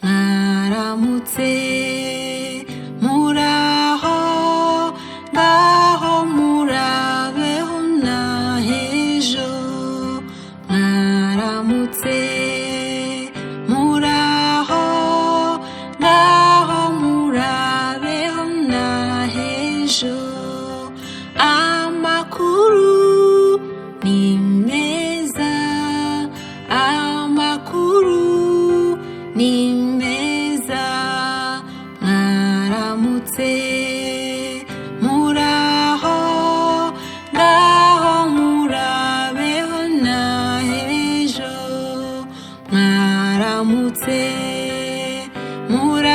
mwaramutse muraho ngaho murabeho nahejo mwaramutse muraho ngaho murabeho nahejo amakuru ni meza amakuru ni meza mwaramutse muraho ngaho murabeho nahejo mwaramutse muraho